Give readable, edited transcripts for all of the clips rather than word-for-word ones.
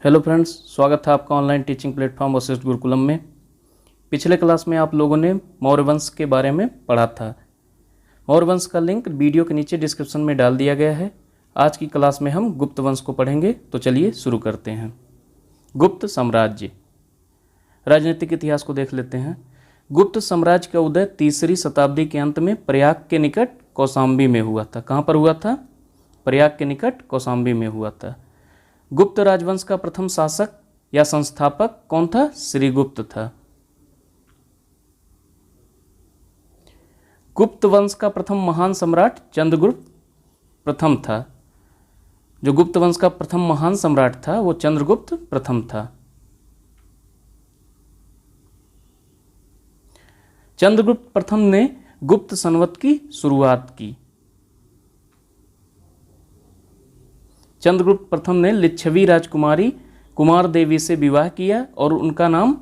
Hello friends, स्वागत है आपका online teaching platform Vashishtha Gurukulam में। पिछले क्लास में आप लोगों ने मौर्य वंश के बारे में पढ़ा था। मौर्य वंश का लिंक वीडियो के नीचे डिस्क्रिप्शन में डाल दिया गया है। आज की क्लास में हम गुप्त वंश को पढ़ेंगे, तो चलिए शुरू करते हैं। गुप्त साम्राज्य। राजनीतिक इतिहास को देख लेते हैं। गुप्त साम्राज्य का उदय 3री शताब्दी के अंत में प्रयाग के निकट कौशाम्बी में हुआ था। कहाँ पर हुआ था? प्रयाग के निकट कौशाम्बी में हुआ था। गुप्त राजवंश का प्रथम शासक या संस्थापक कौन था? श्रीगुप्त था। गुप्त वंश का प्रथम महान सम्राट चंद्रगुप्त प्रथम था। जो गुप्त वंश का प्रथम महान सम्राट था वो चंद्रगुप्त प्रथम था। चंद्रगुप्त प्रथम ने गुप्त संवत की शुरुआत की। चंद्रगुप्त प्रथम ने लिच्छवी राजकुमारी कुमार देवी से विवाह किया और उनका नाम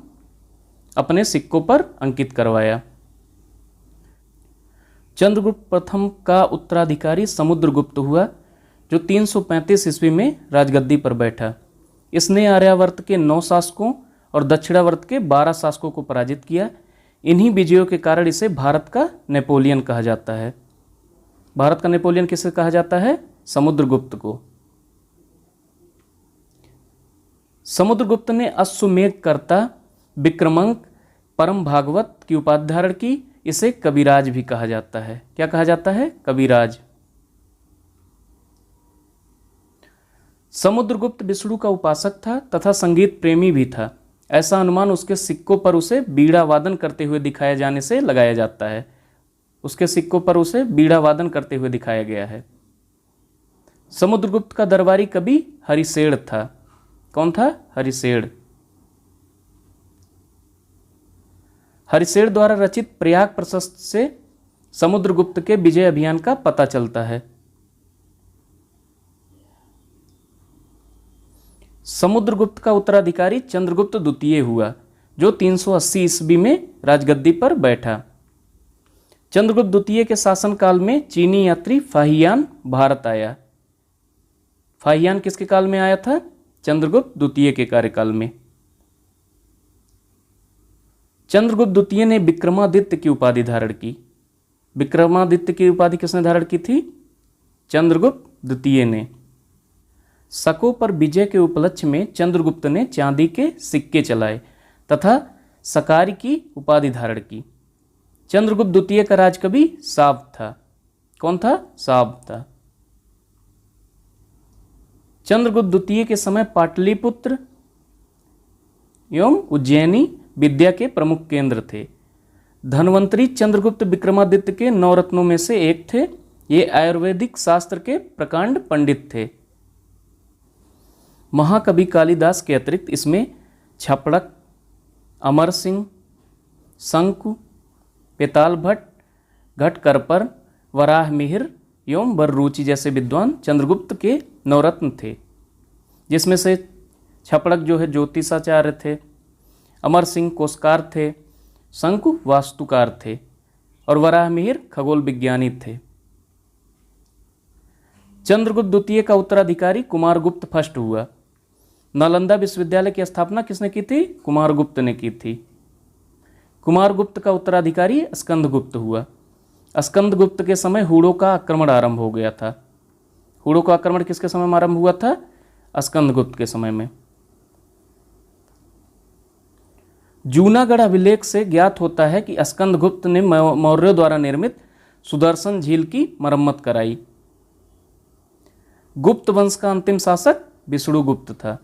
अपने सिक्कों पर अंकित करवाया। चंद्रगुप्त प्रथम का उत्तराधिकारी समुद्रगुप्त हुआ, जो 335 ईस्वी में राजगद्दी पर बैठा। इसने आर्यावर्त के 9 शासकों और दक्षिणावर्त के 12 शासकों को पराजित किया। इन्हीं विजयों के कारण इसे भारत का नेपोलियन कहा जाता है। भारत का नेपोलियन किसे कहा जाता है? समुद्रगुप्त को। समुद्रगुप्त ने अश्वमेध कर्ता, विक्रमांक, परम भागवत की उपाधि धारण की। इसे कविराज भी कहा जाता है। क्या कहा जाता है? कविराज। समुद्रगुप्त विष्णु का उपासक था तथा संगीत प्रेमी भी था। ऐसा अनुमान उसके सिक्कों पर उसे बीड़ा वादन करते हुए दिखाया जाने से लगाया जाता है। उसके सिक्कों पर उसे बीड़ा वादन करते हुए दिखाया गया है। समुद्रगुप्त का दरबारी कवि हरिसेड़ था। कौन था? हरिसेड़। हरिसेड़ द्वारा रचित प्रयाग प्रशस्त से समुद्रगुप्त के विजय अभियान का पता चलता है। समुद्रगुप्त का उत्तराधिकारी चंद्रगुप्त द्वितीय हुआ, जो 380 ईस्वी में राजगद्दी पर बैठा। चंद्रगुप्त द्वितीय के शासनकाल में चीनी यात्री फाहियान भारत आया। फाहियान किसके काल में आया था? चंद्रगुप्त द्वितीय के कार्यकाल में। चंद्रगुप्त द्वितीय ने विक्रमादित्य की उपाधि धारण की। विक्रमादित्य की उपाधि किसने धारण की थी? चंद्रगुप्त द्वितीय ने। शकों पर विजय के उपलक्ष्य में चंद्रगुप्त ने चांदी के सिक्के चलाए तथा शकारी की उपाधि धारण की। चंद्रगुप्त द्वितीय का राजकवि शाब था। कौन था? शाब था। चंद्रगुप्त द्वितीय के समय पाटलिपुत्र एवं उज्जैनी विद्या के प्रमुख केंद्र थे। धन्वंतरी चंद्रगुप्त विक्रमादित्य के 9 रत्नों में से एक थे। ये आयुर्वेदिक शास्त्र के प्रकांड पंडित थे। महाकवि कालिदास के अतिरिक्त इसमें छपड़क, अमर सिंह, शंकु, पेताल भट्ट, घटकरपर, वराह मिहिर एवं बर्रुचि जैसे विद्वान चंद्रगुप्त के नवरत्न थे, जिसमें से छपड़क जो है ज्योतिषाचार्य थे, अमर सिंह कोशकार थे, शंकु वास्तुकार थे और वराह मिहिर खगोल विज्ञानी थे। चंद्रगुप्त द्वितीय का उत्तराधिकारी कुमारगुप्त फर्स्ट हुआ। नालंदा विश्वविद्यालय की स्थापना किसने की थी? कुमारगुप्त ने की थी। कुमारगुप्त का उत्तराधिकारी स्कंदगुप्त हुआ। स्कंदगुप्त के समय हूणों का आक्रमण आरंभ हो गया था। हूणों का आक्रमण किसके समय में आरंभ हुआ था? स्कंदगुप्त के समय में। जूनागढ़ अभिलेख से ज्ञात होता है कि स्कंदगुप्त ने मौर्यों द्वारा निर्मित सुदर्शन झील की मरम्मत कराई। गुप्त वंश का अंतिम शासक विष्णुगुप्त था।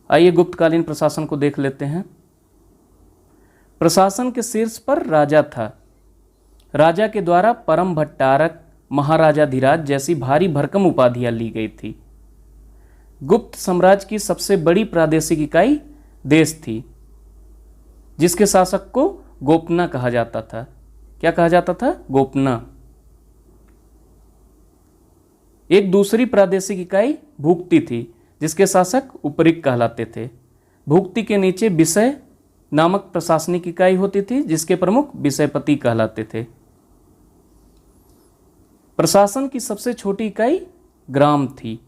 आइए गुप्तकालीन प्रशासन को देख लेते हैं। प्रशासन के शीर्ष पर राजा था। राजा के द्वारा परम भट्टारक, महाराजाधिराज जैसी भारी भरकम उपाधियां ली गई थी। गुप्त साम्राज्य की सबसे बड़ी प्रादेशिक इकाई देश थी, जिसके शासक को गोपना कहा जाता था। क्या कहा जाता था? गोपना। एक दूसरी प्रादेशिक इकाई भुक्ति थी, जिसके शासक उपरिक कहलाते थे। भुक्ति के नीचे विषय नामक प्रशासनिक इकाई होती थी, जिसके प्रमुख विषयपति कहलाते थे। प्रशासन की सबसे छोटी इकाई ग्राम थी।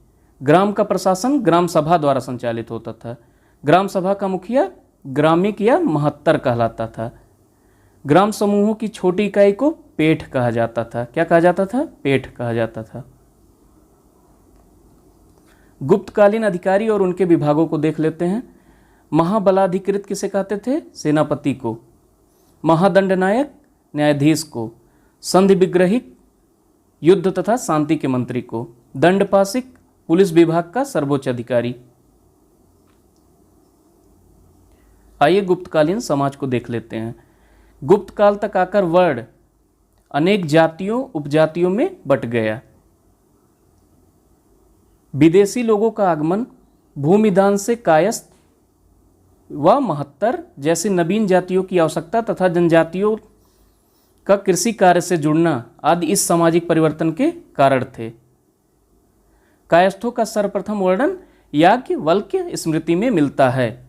ग्राम का प्रशासन ग्राम सभा द्वारा संचालित होता था। ग्राम सभा का मुखिया ग्रामिक या महत्तर कहलाता था। ग्राम समूहों की छोटी इकाई को पेठ कहा जाता था। क्या कहा जाता था? पेठ कहा जाता था। गुप्तकालीन अधिकारी और उनके विभागों को देख लेते हैं। महाबलाधिकृत किसे कहते थे? सेनापति को। महादंडनायक न्यायाधीश को। संधि विग्रहिक युद्ध तथा शांति के मंत्री को। दंडपाशिक पुलिस विभाग का सर्वोच्च अधिकारी। आइए गुप्तकालीन समाज को देख लेते हैं। गुप्त काल तक आकर वर्ण अनेक जातियों उपजातियों में बट गया। विदेशी लोगों का आगमन, भूमिदान से कायस्थ व महत्तर जैसी नवीन जातियों की आवश्यकता तथा जनजातियों का कृषि कार्य से जुड़ना आदि इस सामाजिक परिवर्तन के कारण थे। कायस्थों का सर्वप्रथम वर्णन याज्ञवल्क्य स्मृति में मिलता है।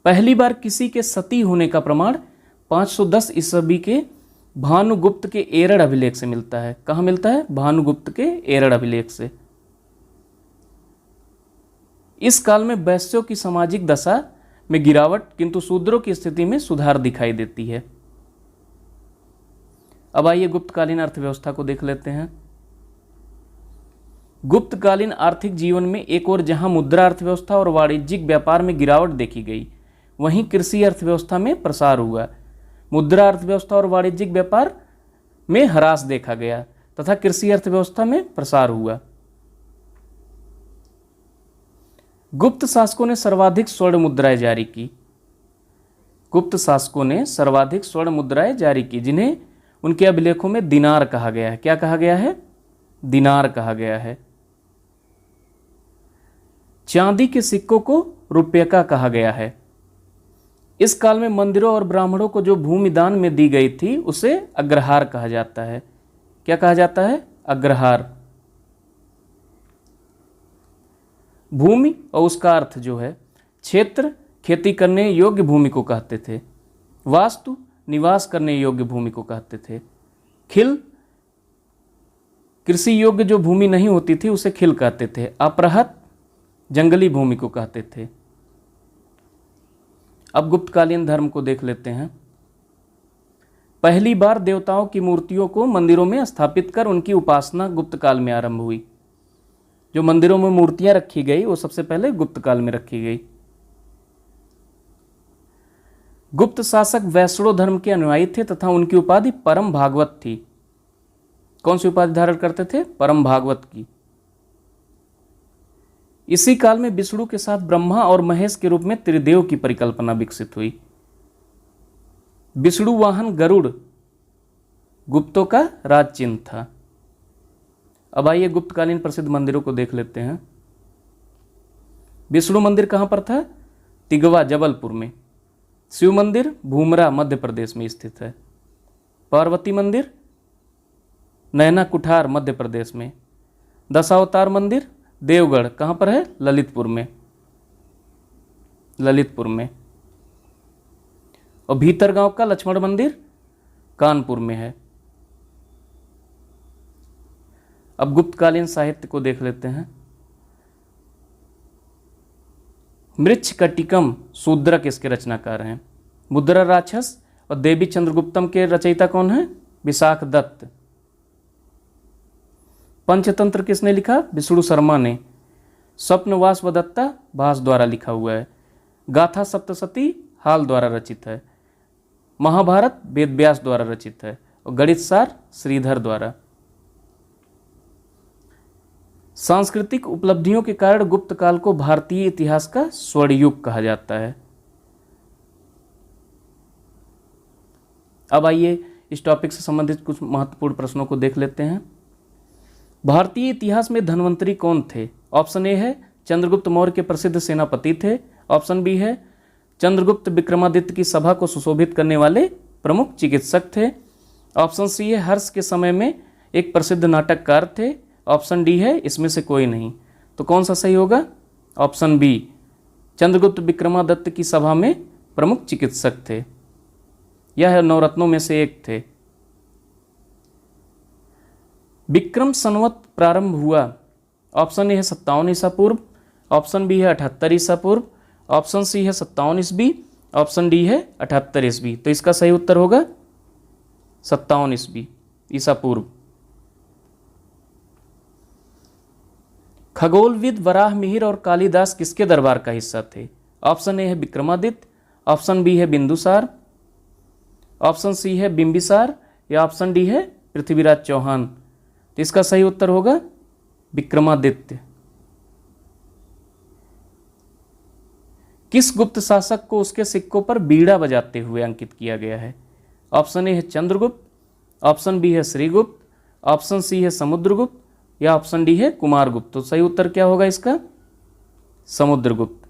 पहली बार किसी के सती होने का प्रमाण 510 ईस्वी के भानुगुप्त के एरड़ अभिलेख से मिलता है। कहाँ मिलता है? भानुगुप्त के एरड़ अभिलेख से। इस काल में वैश्यों की सामाजिक दशा में गिरावट किंतु शूद्रों की स्थिति में सुधार दिखाई देती है। अब आइए गुप्तकालीन अर्थव्यवस्था को देख लेते हैं। गुप्तकालीन आर्थिक जीवन में एक और जहां मुद्रा अर्थव्यवस्था और वाणिज्यिक व्यापार में गिरावट देखी गई, वहीं कृषि अर्थव्यवस्था में प्रसार हुआ। मुद्रा अर्थव्यवस्था और वाणिज्यिक व्यापार में ह्रास देखा गया तथा कृषि अर्थव्यवस्था में प्रसार हुआ। गुप्त शासकों ने सर्वाधिक स्वर्ण मुद्राएं जारी की। गुप्त शासकों ने सर्वाधिक स्वर्ण मुद्राएं जारी की, जिन्हें उनके अभिलेखों में दिनार कहा गया है। क्या कहा गया है? दिनार कहा गया है। चांदी के सिक्कों को रुपयका कहा गया है। इस काल में मंदिरों और ब्राह्मणों को जो भूमि दान में दी गई थी उसे अग्रहार कहा जाता है। क्या कहा जाता है? अग्रहार। भूमि और उसका अर्थ जो है क्षेत्र, खेती करने योग्य भूमि को कहते थे। वास्तु, निवास करने योग्य भूमि को कहते थे। खिल, कृषि योग्य जो भूमि नहीं होती थी उसे खिल कहते थे। अपरहत, जंगली भूमि को कहते थे। अब गुप्तकालीन धर्म को देख लेते हैं। पहली बार देवताओं की मूर्तियों को मंदिरों में स्थापित कर उनकी उपासना गुप्त काल में आरंभ हुई। जो मंदिरों में मूर्तियां रखी गई वो सबसे पहले गुप्त काल में रखी गई। गुप्त शासक वैष्णव धर्म के अनुयायी थे तथा उनकी उपाधि परम भागवत थी। कौन सी उपाधि धारण करते थे? परम भागवत की। इसी काल में विष्णु के साथ ब्रह्मा और महेश के रूप में त्रिदेव की परिकल्पना विकसित हुई। विष्णु वाहन गरुड़ गुप्तों का राज चिन्ह था। अब आइए गुप्तकालीन प्रसिद्ध मंदिरों को देख लेते हैं। विष्णु मंदिर कहां पर था? तिगवा, जबलपुर में। शिव मंदिर भूमरा, मध्य प्रदेश में स्थित है। पार्वती मंदिर नैना कुठार, मध्य प्रदेश में। दशावतार मंदिर देवगढ़, कहां पर है? ललितपुर में। ललितपुर में। और भीतरगांव का लक्ष्मण मंदिर कानपुर में है। अब गुप्तकालीन साहित्य को देख लेते हैं। मृच्छकटिकम शूद्रक इसके रचनाकार हैं। मुद्रा राक्षस और देवी चंद्रगुप्तम के रचयिता कौन है? विशाख दत्त। पंचतंत्र किसने लिखा? विष्णु शर्मा ने। स्वप्नवास व दत्ता भास द्वारा लिखा हुआ है। गाथा सप्तशती हाल द्वारा रचित है। महाभारत वेदव्यास द्वारा रचित है। और गणित सार श्रीधर द्वारा। सांस्कृतिक उपलब्धियों के कारण गुप्त काल को भारतीय इतिहास का स्वर्ण युग कहा जाता है। अब आइए इस टॉपिक से संबंधित कुछ महत्वपूर्ण प्रश्नों को देख लेते हैं। भारतीय इतिहास में धन्वंतरी कौन थे? ऑप्शन ए है चंद्रगुप्त मौर्य के प्रसिद्ध सेनापति थे। ऑप्शन बी है चंद्रगुप्त विक्रमादित्य की सभा को सुशोभित करने वाले प्रमुख चिकित्सक थे। ऑप्शन सी है हर्ष के समय में एक प्रसिद्ध नाटककार थे। ऑप्शन डी है इसमें से कोई नहीं। तो कौन सा सही होगा? ऑप्शन बी, चंद्रगुप्त विक्रमादित्य की सभा में प्रमुख चिकित्सक थे। यह नवरत्नों में से एक थे। विक्रम संवत प्रारंभ हुआ? ऑप्शन ए है 57 ईसा पूर्व, ऑप्शन बी है 78 ईसा पूर्व, ऑप्शन सी है 57 ईस्वी, ऑप्शन डी है 78 ईस्वी। तो इसका सही उत्तर होगा 57 ईस्वी ईसा पूर्व। खगोलविद वराह मिहिर और कालिदास किसके दरबार का हिस्सा थे? ऑप्शन ए है विक्रमादित्य, ऑप्शन बी है बिंदुसार, ऑप्शन सी है बिंबिसार या ऑप्शन डी है पृथ्वीराज चौहान। तो इसका सही उत्तर होगा विक्रमादित्य। किस गुप्त शासक को उसके सिक्कों पर बीड़ा बजाते हुए अंकित किया गया है? ऑप्शन ए है चंद्रगुप्त, ऑप्शन बी है श्रीगुप्त, ऑप्शन सी है समुद्रगुप्त या ऑप्शन डी है कुमारगुप्त। तो सही उत्तर क्या होगा इसका? समुद्रगुप्त।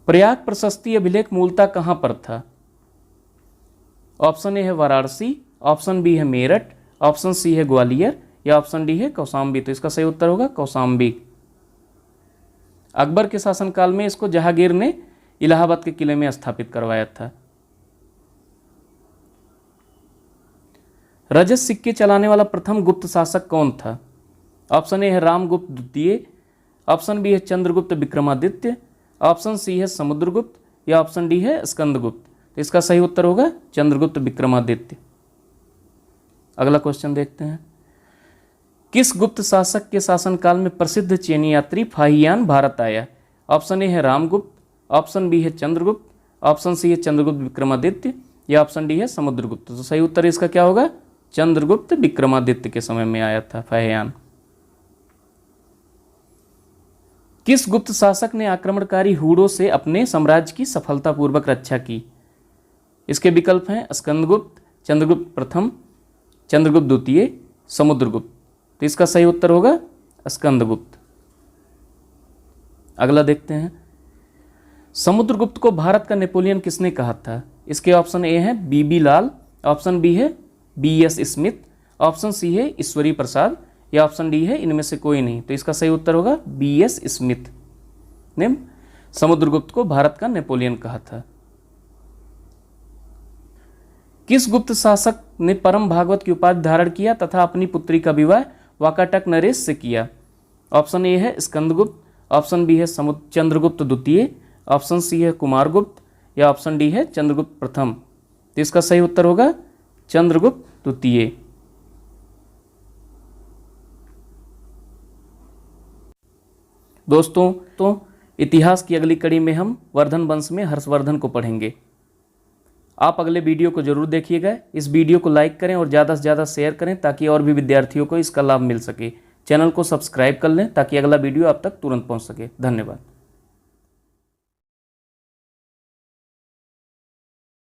प्रयाग प्रशस्ति अभिलेख मूलतः कहां पर था? ऑप्शन ए है वाराणसी, ऑप्शन बी है मेरठ, ऑप्शन सी है ग्वालियर या ऑप्शन डी है कौशाम्बी। तो इसका सही उत्तर होगा कौशाम्बी। अकबर के शासनकाल में इसको जहांगीर ने इलाहाबाद के किले में स्थापित करवाया था। रजत सिक्के चलाने वाला प्रथम गुप्त शासक कौन था? ऑप्शन ए है रामगुप्त द्वितीय, ऑप्शन बी है चंद्रगुप्त विक्रमादित्य, ऑप्शन सी है समुद्रगुप्त या ऑप्शन डी है स्कंदगुप्त। तो इसका सही उत्तर होगा चंद्रगुप्त विक्रमादित्य। अगला क्वेश्चन देखते हैं। किस गुप्त शासक के शासनकाल में प्रसिद्ध चीनी यात्री फाहियान भारत आया? ऑप्शन ए है रामगुप्त, ऑप्शन बी है चंद्रगुप्त, ऑप्शन सी है चंद्रगुप्त विक्रमादित्य या ऑप्शन डी है समुद्रगुप्त। तो सही उत्तर इसका क्या होगा? चंद्रगुप्त विक्रमादित्य के समय में आया था फाहियान। किस गुप्त शासक ने आक्रमणकारी हुडों से अपने साम्राज्य की सफलतापूर्वक रक्षा की? इसके विकल्प हैं स्कंदगुप्त, चंद्रगुप्त प्रथम, चंद्रगुप्त द्वितीय, समुद्रगुप्त। तो इसका सही उत्तर होगा स्कंदगुप्त। अगला देखते हैं। समुद्रगुप्त को भारत का नेपोलियन किसने कहा था? इसके ऑप्शन ए है बीबी लाल, ऑप्शन बी है बीएस स्मिथ, ऑप्शन सी है ईश्वरी प्रसाद या ऑप्शन डी है इनमें से कोई नहीं। तो इसका सही उत्तर होगा बीएस स्मिथ ने समुद्रगुप्त को भारत का नेपोलियन कहा था। किस गुप्त शासक ने परम भागवत की उपाधि धारण किया तथा अपनी पुत्री का विवाह वाकाटक नरेश से किया? ऑप्शन ए है स्कंदगुप्त, ऑप्शन बी है चंद्रगुप्त द्वितीय, ऑप्शन सी है कुमारगुप्त या ऑप्शन डी है चंद्रगुप्त प्रथम। तो इसका सही उत्तर होगा चंद्रगुप्त द्वितीय। दोस्तों, तो इतिहास की अगली कड़ी में हम वर्धन वंश में हर्षवर्धन को पढ़ेंगे। आप अगले वीडियो को जरूर देखिएगा। इस वीडियो को लाइक करें और ज़्यादा से ज़्यादा शेयर करें ताकि और भी विद्यार्थियों को इसका लाभ मिल सके। चैनल को सब्सक्राइब कर लें ताकि अगला वीडियो आप तक तुरंत पहुंच सके। धन्यवाद।